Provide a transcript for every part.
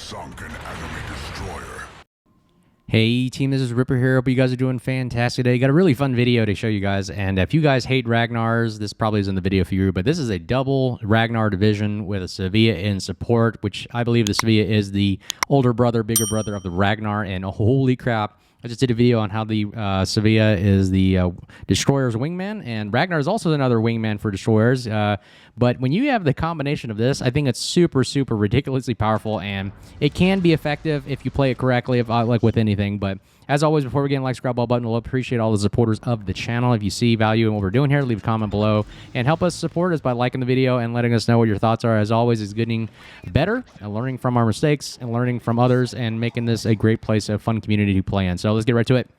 sunk an enemy destroyer. Hey team, this is Ripper here. Hope you guys are doing fantastic today. Got a really fun video to show you guys, and if you guys hate Ragnars, this probably isn't the video for you, but this is a double Ragnar division with a SVEA in support, which I believe the SVEA is the older brother, bigger brother of the Ragnar, and holy crap, I just did a video on how the SVEA is the destroyer's wingman, and Ragnar is also another wingman for destroyers. But when you have the combination of this, I think it's super, super ridiculously powerful, and it can be effective if you play it correctly, like with anything. But as always, before we get in, like, subscribe button, we'll appreciate all the supporters of the channel. If you see value in what we're doing here, leave a comment below and help us support us by liking the video and letting us know what your thoughts are. As always, it's getting better and learning from our mistakes and learning from others and making this a great place, a fun community to play in. So let's get right to it.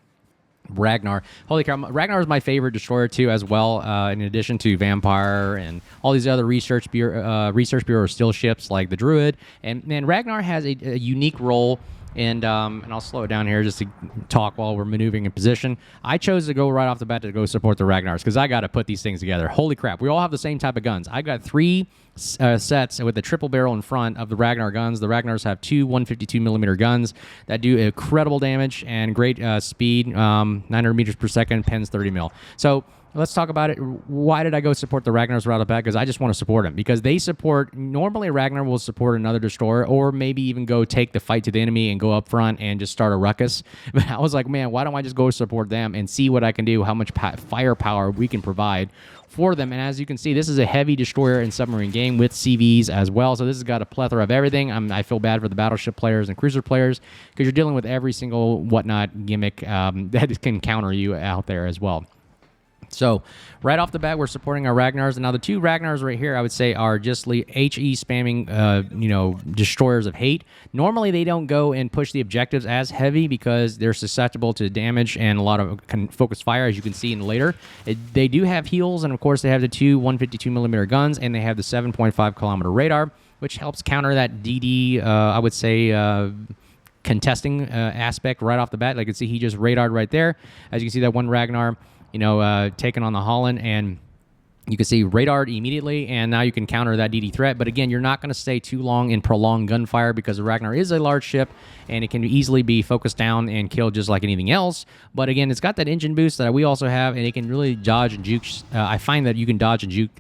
Ragnar. Holy cow. Ragnar is my favorite destroyer too as well, in addition to Vampire and all these other research bureau still ships like the Druid. And man, Ragnar has a unique role. And I'll slow it down here just to talk while we're maneuvering in position. I chose to go right off the bat to go support the Ragnars because I got to put these things together. Holy crap. We all have the same type of guns. I got three sets with the triple barrel in front of the Ragnar guns. The Ragnars have two 152mm guns that do incredible damage and great speed, 900 meters per second, pens 30 mil. So let's talk about it. Why did I go support the Ragnars right off the bat? Because I just want to support them. Because they support, normally Ragnar will support another destroyer or maybe even go take the fight to the enemy and go up front and just start a ruckus. But I was like, man, why don't I just go support them and see what I can do, how much firepower we can provide for them. And as you can see, this is a heavy destroyer and submarine game with CVs as well. So this has got a plethora of everything. I feel bad for the battleship players and cruiser players because you're dealing with every single whatnot gimmick that can counter you out there as well. So right off the bat, we're supporting our Ragnars. And now the two Ragnars right here, I would say, are just HE spamming, destroyers of hate. Normally, they don't go and push the objectives as heavy because they're susceptible to damage and a lot of focused fire, as you can see in later. They do have heals, and of course, they have the two 152mm guns, and they have the 7.5-kilometer radar, which helps counter that DD, I would say, contesting aspect right off the bat. Like you can see, he just radared right there. As you can see, that one Ragnar, taken on the Holland, and you can see radared immediately, and now you can counter that DD threat. But again, you're not going to stay too long in prolonged gunfire because the Ragnar is a large ship, and it can easily be focused down and killed just like anything else. But again, it's got that engine boost that we also have, and it can really dodge and juke. I find that you can dodge and juke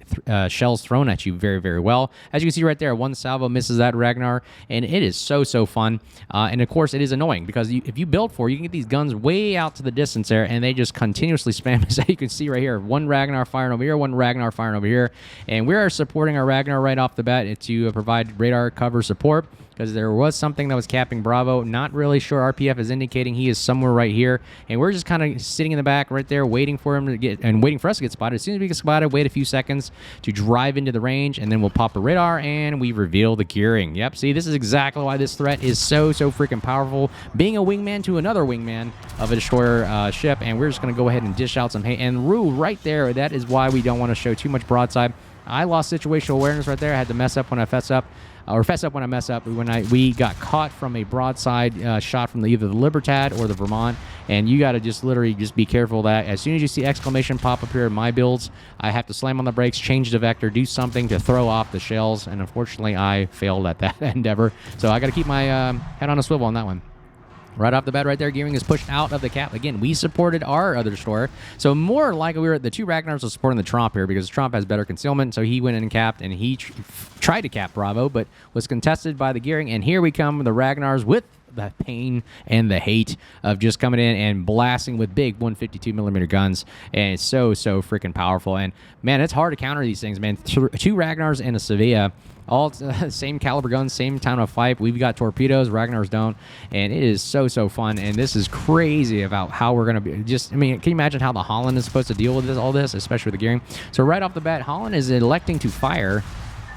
shells thrown at you very, very well. As you can see right there, one salvo misses that Ragnar, and it is so, so fun. And of course, it is annoying because if you build for it, you can get these guns way out to the distance there, and they just continuously spam. As you can see right here, one Ragnar firing over here, one Ragnar firing over here, and we are supporting our Ragnar right off the bat to provide radar cover support because there was something that was capping Bravo. Not really sure. RPF is indicating he is somewhere right here, and we're just kind of sitting in the back right there waiting for him to get, and waiting for us to get spotted. As soon as we get spotted, wait a few seconds to drive into the range, and then we'll pop a radar and we reveal the gearing. Yep, see, this is exactly why this threat is so freaking powerful, being a wingman to another wingman of a destroyer ship. And we're just going to go ahead and dish out some hate. And Rue right there, that is why we don't want to show too much broadside. I lost situational awareness right there. I had to mess up when I fess up. Or fess up when I mess up. We got caught from a broadside shot from either the Libertad or the Vermont, and you got to just literally just be careful of that. As soon as you see exclamation pop up here in my builds, I have to slam on the brakes, change the vector, do something to throw off the shells, and unfortunately, I failed at that endeavor. So I got to keep my head on a swivel on that one. Right off the bat right there, gearing is pushed out of the cap. Again, we supported our other destroyer. So more likely we were the two Ragnars were supporting the Tromp here because Tromp has better concealment. So he went in and capped, and he tried to cap Bravo, but was contested by the gearing. And here we come, the Ragnars with the pain and the hate of just coming in and blasting with big 152mm guns. And it's so freaking powerful. And man, it's hard to counter these things, man. Two Ragnars and a SVEA. All same caliber guns, same time of fight. We've got torpedoes, Ragnars don't, and it is so fun. And this is crazy about how we're gonna be. Can you imagine how the Holland is supposed to deal with all this, especially with the gearing? So right off the bat, Holland is electing to fire,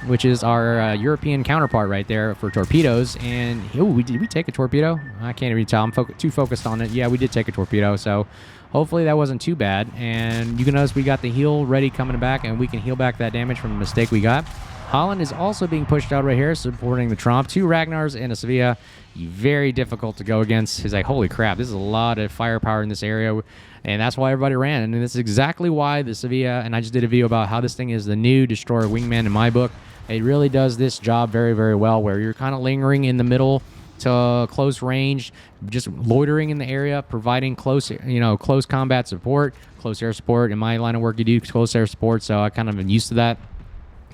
which is our European counterpart right there for torpedoes. And did we take a torpedo? I can't even tell. I'm too focused on it. Yeah, we did take a torpedo. So hopefully that wasn't too bad. And you can notice we got the heal ready coming back, and we can heal back that damage from the mistake we got. Holland is also being pushed out right here, supporting the Tromp. Two Ragnars and a SVEA. Very difficult to go against. He's like, holy crap, this is a lot of firepower in this area. And that's why everybody ran. And this is exactly why the SVEA, and I just did a video about how this thing is the new destroyer wingman in my book. It really does this job very, very well, where you're kind of lingering in the middle to close range, just loitering in the area, providing close combat support, close air support. In my line of work, you do close air support, so I kind of am used to that.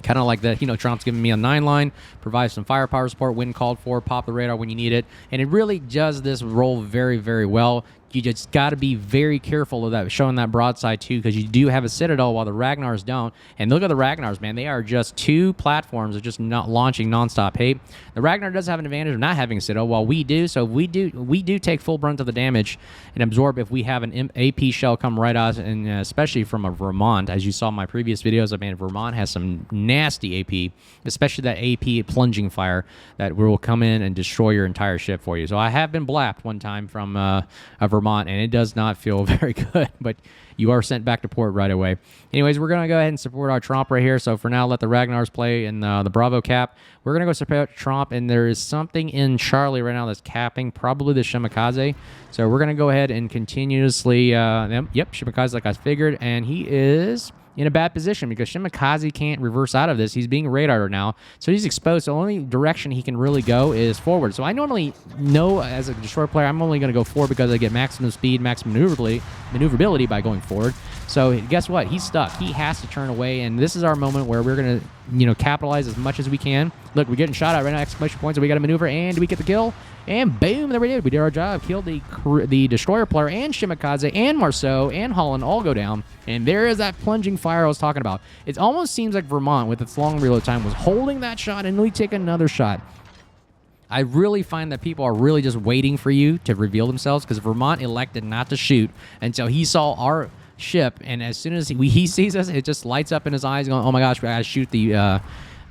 Kind of like that, Trump's giving me a 9 line, provide some firepower support when called for, pop the radar when you need it, and it really does this role very, very well. You just got to be very careful of that, showing that broadside too, because you do have a Citadel while the Ragnars don't. And look at the Ragnars, man. They are just 2 platforms of just not launching nonstop hate. The Ragnar does have an advantage of not having a Citadel, while we do. So we do take full brunt of the damage and absorb if we have an AP shell come right at us, and especially from a Vermont. As you saw in my previous videos, I mean, Vermont has some nasty AP, especially that AP plunging fire that will come in and destroy your entire ship for you. So I have been blapped one time from a Vermont, and it does not feel very good, but you are sent back to port right away. Anyways, we're going to go ahead and support our Tromp right here. So for now, let the Ragnars play in the Bravo cap. We're going to go support Tromp, and there is something in Charlie right now that's capping, probably the Shimakaze. So we're going to go ahead and continuously, Shimakaze like I figured, and he is in a bad position because Shimakaze can't reverse out of this. He's being radared now, so he's exposed. The only direction he can really go is forward. So I normally know as a destroyer player, I'm only going to go forward because I get maximum speed, maximum maneuverability by going forward. So guess what? He's stuck. He has to turn away, and this is our moment where we're going to, capitalize as much as we can. Look, we're getting shot at right now, exclamation points, so we got to maneuver, and do we get the kill? And boom, there we did. We did our job. Killed the destroyer player and Shimakaze and Marceau and Holland all go down. And there is that plunging fire I was talking about. It almost seems like Vermont, with its long reload time, was holding that shot and we take another shot. I really find that people are really just waiting for you to reveal themselves, because Vermont elected not to shoot until he saw our ship, and as soon as he sees us, it just lights up in his eyes going, oh my gosh, we gotta shoot the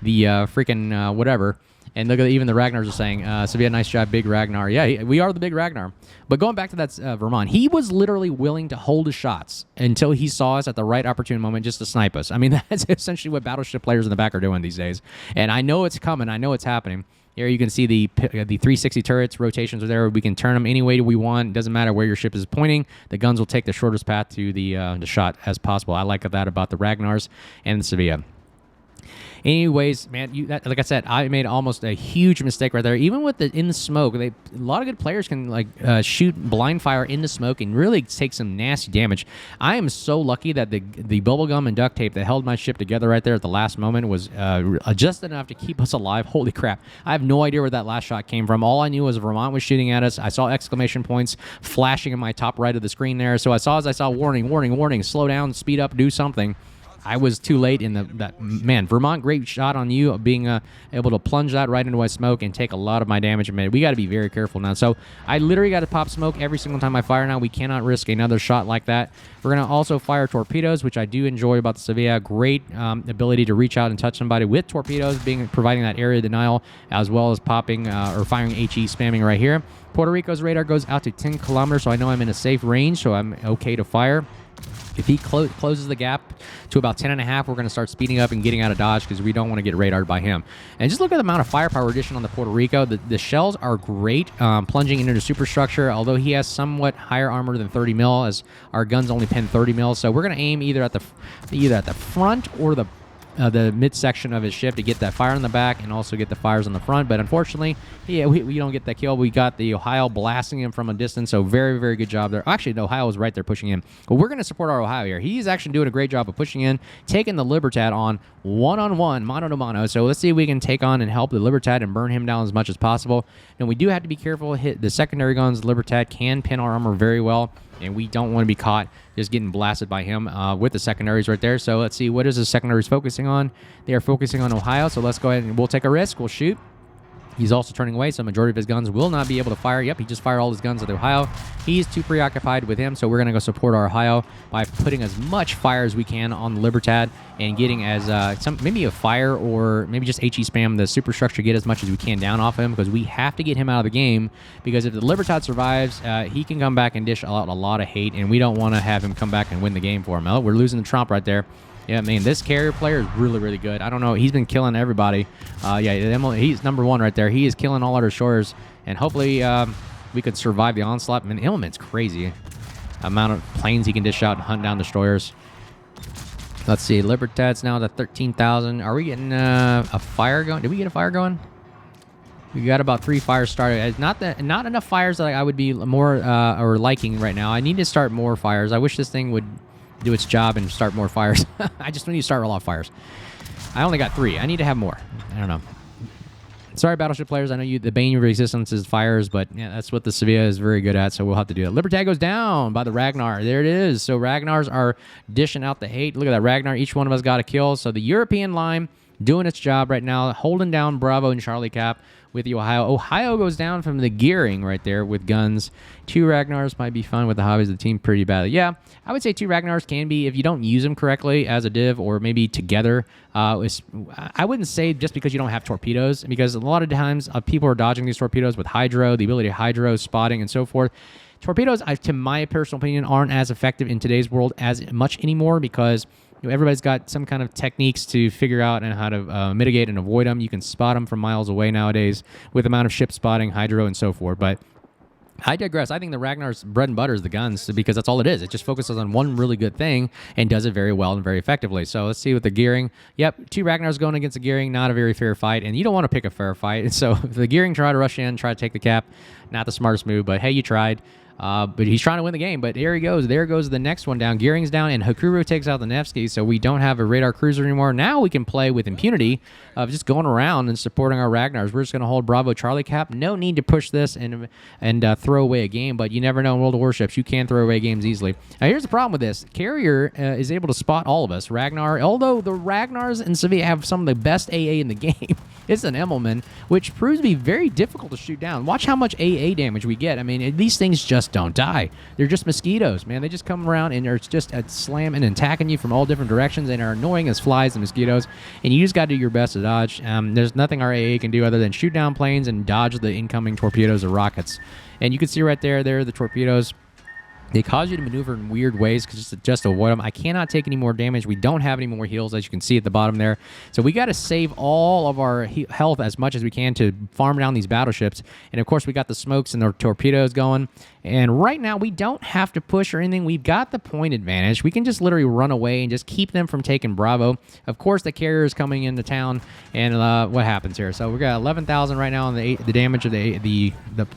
freaking whatever. And look at even the Ragnars are saying, SVEA, nice job, big Ragnar. Yeah, we are the big Ragnar. But going back to that Vermont, he was literally willing to hold his shots until he saw us at the right opportune moment just to snipe us. I mean, that's essentially what battleship players in the back are doing these days. And I know it's coming. I know it's happening. Here you can see the 360 turrets, rotations are there. We can turn them any way we want. It doesn't matter where your ship is pointing. The guns will take the shortest path to the shot as possible. I like that about the Ragnars and the SVEA. Anyways, man, like I said, I made almost a huge mistake right there. Even with in the smoke, a lot of good players can shoot blind fire in the smoke and really take some nasty damage. I am so lucky that the bubblegum and duct tape that held my ship together right there at the last moment was just enough to keep us alive. Holy crap. I have no idea where that last shot came from. All I knew was Vermont was shooting at us. I saw exclamation points flashing in my top right of the screen there. So as I saw warning, warning, warning, slow down, speed up, do something. I was too late in man, Vermont, great shot on you, being able to plunge that right into my smoke and take a lot of my damage. We got to be very careful now. So I literally got to pop smoke every single time I fire now. We cannot risk another shot like that. We're going to also fire torpedoes, which I do enjoy about the SVEA. Great ability to reach out and touch somebody with torpedoes, providing that area denial, as well as popping or firing HE spamming right here. Puerto Rico's radar goes out to 10 kilometers, so I know I'm in a safe range, so I'm okay to fire. If he closes the gap to about 10.5, we're going to start speeding up and getting out of dodge because we don't want to get radared by him. And just look at the amount of firepower addition on the Puerto Rico. The shells are great, plunging into the superstructure, although he has somewhat higher armor than 30 mil, as our guns only pen 30 mil. So we're going to aim either at the front or the midsection of his ship to get that fire in the back and also get the fires on the front. But unfortunately, yeah, we don't get that kill. We got the Ohio blasting him from a distance, so very, very good job there. Actually, the Ohio was right there pushing in. But we're going to support our Ohio here. He's actually doing a great job of pushing in, taking the Libertad on one-on-one, mano-to-mano. So let's see if we can take on and help the Libertad and burn him down as much as possible. And we do have to be careful. Hit the secondary guns. Libertad can pin our armor very well, and we don't want to be caught just getting blasted by him with the secondaries right there. So let's see, what is the secondaries focusing on? They are focusing on Ohio, so let's go ahead and we'll take a risk. We'll shoot. He's also turning away, so majority of his guns will not be able to fire. Yep, he just fired all his guns at the Ohio. He's too preoccupied with him, so we're going to go support our Ohio by putting as much fire as we can on the Libertad and getting as maybe a fire or maybe just HE spam the superstructure, get as much as we can down off him, because we have to get him out of the game, because if the Libertad survives, he can come back and dish out a lot of hate, and we don't want to have him come back and win the game for him. Oh, we're losing the Trump right there. Yeah, man, this carrier player is really, really good. I don't know. He's been killing everybody. Yeah, he's number one right there. He is killing all our destroyers, and hopefully we could survive the onslaught. I mean, Element's crazy. Amount of planes he can dish out and hunt down destroyers. Let's see. Libertad's now at 13,000. Are we getting a fire going? Did we get a fire going? We got about 3 fires started. Not enough fires that I would be more or liking right now. I need to start more fires. I wish this thing would do its job and start more fires. I just need to start a lot of fires. I only got 3. I need to have more. I don't know. Sorry, Battleship players. I know the bane of your existence is fires, but yeah, that's what the SVEA is very good at, so we'll have to do that. Libertad goes down by the Ragnar. There it is. So Ragnars are dishing out the hate. Look at that Ragnar. Each one of us got a kill. So the European line doing its job right now, holding down Bravo and Charlie Cap with the Ohio. Ohio goes down from the gearing right there with guns. 2 Ragnars might be fun with the hobbies of the team pretty badly. Yeah, I would say 2 Ragnars can be, if you don't use them correctly as a div or maybe together. I wouldn't say just because you don't have torpedoes, because a lot of times people are dodging these torpedoes with hydro, the ability to hydro, spotting, and so forth. Torpedoes, to my personal opinion, aren't as effective in today's world as much anymore because everybody's got some kind of techniques to figure out and how to mitigate and avoid them. You can spot them from miles away nowadays with the amount of ship spotting, hydro, and so forth. But I digress. I think the Ragnar's bread and butter is the guns because that's all it is. It just focuses on one really good thing and does it very well and very effectively. So let's see with the gearing. Yep, 2 Ragnars going against the gearing. Not a very fair fight, and you don't want to pick a fair fight. So if the gearing try to rush in, try to take the cap, not the smartest move, but hey, you tried. But he's trying to win the game. But there he goes. There goes the next one down. Gearing's down, and Hakuru takes out the Nevsky, so we don't have a radar cruiser anymore. Now we can play with impunity of just going around and supporting our Ragnars. We're just going to hold Bravo Charlie Cap. No need to push this and throw away a game, but you never know in World of Warships. You can throw away games easily. Now, here's the problem with this. Carrier is able to spot all of us. Ragnar, although the Ragnars and SVEA have some of the best AA in the game, it's an Emmelman, which proves to be very difficult to shoot down. Watch how much AA damage we get. I mean, these things just don't die. They're just mosquitoes, man. They just come around and they're just slamming and attacking you from all different directions and are annoying as flies and mosquitoes. And you just got to do your best to dodge. There's nothing our AA can do other than shoot down planes and dodge the incoming torpedoes or rockets. And you can see right there, the torpedoes. They cause you to maneuver in weird ways just to avoid them. I cannot take any more damage. We don't have any more heals, as you can see at the bottom there. So we got to save all of our health as much as we can to farm down these battleships. And, of course, we got the smokes and the torpedoes going. And right now, we don't have to push or anything. We've got the point advantage. We can just literally run away and just keep them from taking Bravo. Of course, the carrier is coming into town. And what happens here? So we got 11,000 right now on the damage of the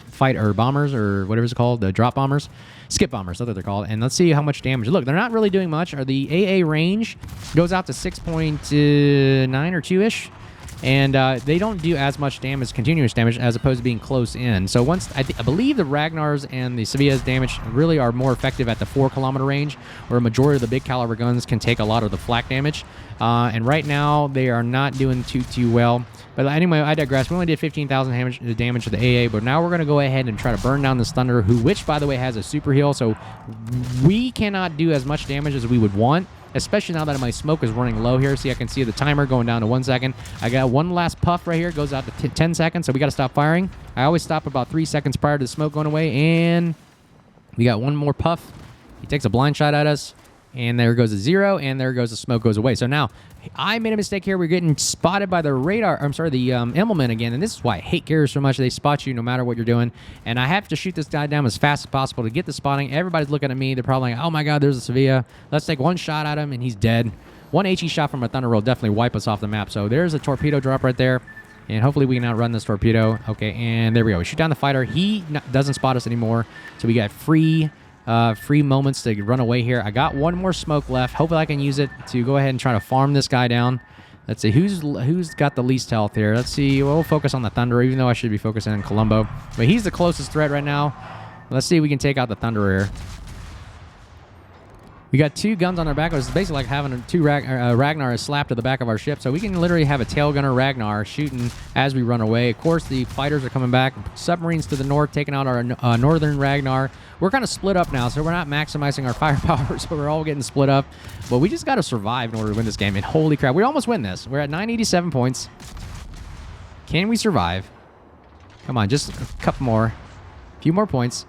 fight or bombers or whatever it's called, the drop bombers. Skip bombers, that's what they're called. And let's see how much damage. Look, they're not really doing much. The AA range goes out to 6.9 or 2-ish. And they don't do as much damage, continuous damage, as opposed to being close in. So once I believe the Ragnars and the SVEA's damage really are more effective at the 4-kilometer range, where a majority of the big caliber guns can take a lot of the flak damage. And right now they are not doing too well. But anyway, I digress. We only did 15,000 damage to the AA, but now we're going to go ahead and try to burn down this Thunder, which, by the way, has a super heal. So we cannot do as much damage as we would want, especially now that my smoke is running low here. See, I can see the timer going down to 1 second. I got one last puff right here. It goes out to 10 seconds, so we got to stop firing. I always stop about 3 seconds prior to the smoke going away, and we got one more puff. He takes a blind shot at us, and there goes a 0, and there goes the smoke goes away. So now, I made a mistake here. We're getting spotted by the radar. I'm sorry, the Emmelman again, and this is why I hate carriers so much. They spot you no matter what you're doing, and I have to shoot this guy down as fast as possible to get the spotting. Everybody's looking at me. They're probably like, oh my god, there's a SVEA. Let's take one shot at him, and he's dead. One HE shot from a Thunder will definitely wipe us off the map. So there's a torpedo drop right there, and hopefully we can outrun this torpedo. Okay, and there we go. We shoot down the fighter. He doesn't spot us anymore, so we got free moments to run away here. I got one more smoke left. Hopefully I can use it to go ahead and try to farm this guy down. Let's see who's got the least health here. Let's see. We'll focus on the Thunder, even though I should be focusing on Colombo. But he's the closest threat right now. Let's see if we can take out the Thunder here. We got 2 guns on our back. It's basically like having 2 Ragnar slapped to the back of our ship. So we can literally have a tail gunner Ragnar shooting as we run away. Of course, the fighters are coming back. Submarines to the north, taking out our northern Ragnar. We're kind of split up now, so we're not maximizing our firepower, so we're all getting split up. But we just got to survive in order to win this game. And holy crap, we almost win this. We're at 987 points. Can we survive? Come on, just a couple more. A few more points.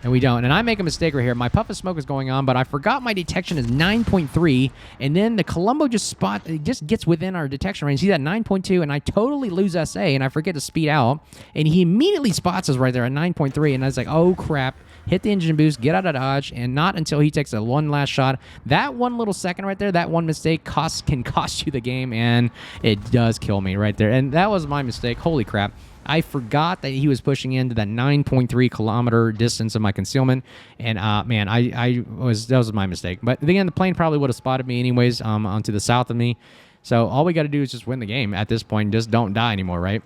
And we don't. And I make a mistake right here. My puff of smoke is going on, but I forgot my detection is 9.3. And then the Colombo just gets within our detection range. He's at 9.2, and I totally lose SA, and I forget to speed out. And he immediately spots us right there at 9.3. And I was like, oh, crap. hit the engine boost, get out of dodge, and not until he takes a one last shot. That one little second right there, that one mistake can cost you the game, and it does kill me right there. And that was my mistake. Holy crap. I forgot that he was pushing into that 9.3 kilometer distance of my concealment, and man, that was my mistake. But again, the plane probably would have spotted me anyways, onto the south of me. So all we got to do is just win the game at this point. Just don't die anymore, right?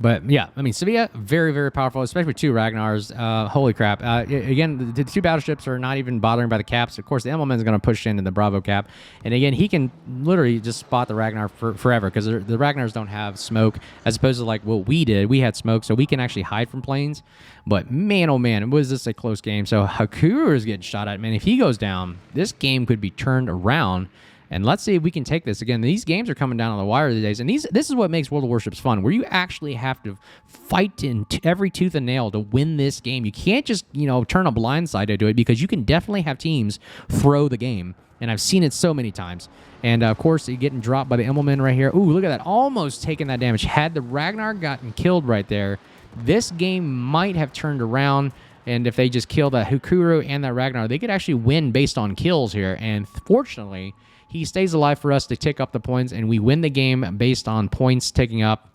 But yeah, I mean, SVEA, very, very powerful, especially with 2 Ragnars. Holy crap. Again, the 2 battleships are not even bothering by the caps. Of course, the Immelman's going to push into the Bravo cap. And again, he can literally just spot the Ragnar forever, because the Ragnars don't have smoke, as opposed to like what we did. We had smoke, so we can actually hide from planes. But man, oh man, was this a close game. So Hakuru is getting shot at. Man, if he goes down, this game could be turned around. And let's see if we can take this. Again, these games are coming down on the wire these days. And this is what makes World of Warships fun, where you actually have to fight in every tooth and nail to win this game. You can't just, turn a blind side to it, because you can definitely have teams throw the game. And I've seen it so many times. And, of course, you're getting dropped by the Immelman right here. Ooh, look at that. Almost taking that damage. Had the Ragnar gotten killed right there, this game might have turned around. And if they just kill that Hakuru and that Ragnar, they could actually win based on kills here. And fortunately, he stays alive for us to tick up the points, and we win the game based on points ticking up.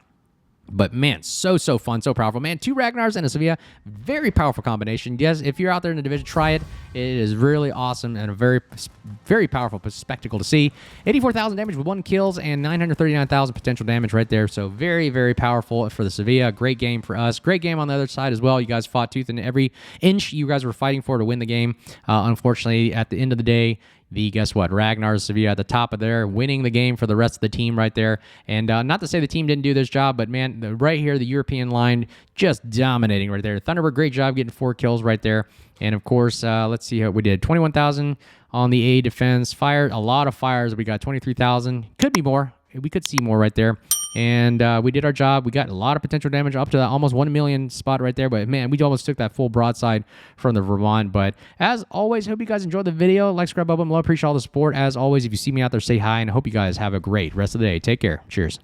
But man, so fun, so powerful. Man, 2 Ragnars and a SVEA, very powerful combination. Yes, if you're out there in the division, try it. It is really awesome and a very, very powerful spectacle to see. 84,000 damage with 1 kills and 939,000 potential damage right there. So very, very powerful for the SVEA. Great game for us. Great game on the other side as well. You guys fought tooth and every inch you guys were fighting for to win the game. Unfortunately, at the end of the day, guess what? Ragnar SVEA at the top of there, winning the game for the rest of the team right there. And not to say the team didn't do this job, but man, right here, the European line just dominating right there. Thunderbird, great job getting 4 kills right there. And of course, let's see how we did. 21,000 on the A defense. Fired a lot of fires. We got 23,000. Could be more. We could see more right there. And we did our job. We got a lot of potential damage up to that almost 1 million spot right there. But man, we almost took that full broadside from the Vermont. But as always, hope you guys enjoyed the video. Like, subscribe, button below. Appreciate all the support. As always, if you see me out there, say hi. And I hope you guys have a great rest of the day. Take care. Cheers.